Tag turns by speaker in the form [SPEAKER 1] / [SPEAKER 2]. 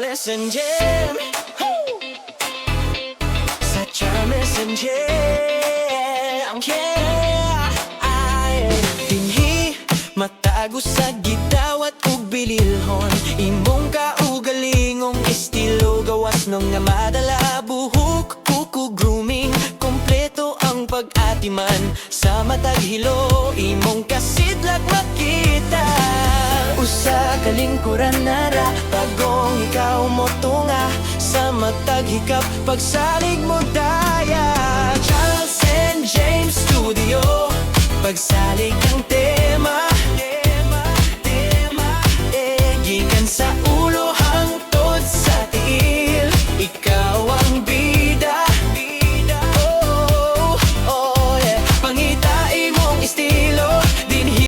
[SPEAKER 1] and Jam. Sa Charles and Jam. Dinhi matago sa gidawat ug bililhon. Imong kaugalingong estilo gawas nung nga madala. Buhok, kuko, grooming, kompleto ang pag-atiman. Sa matag hilo, imong kasidlag makita. Usa kalingkuran nara, bagong ikaw mo tunga. Sa matag hikap, pagsalig mo daya. Charles and James Studio, pagsalig ang tema.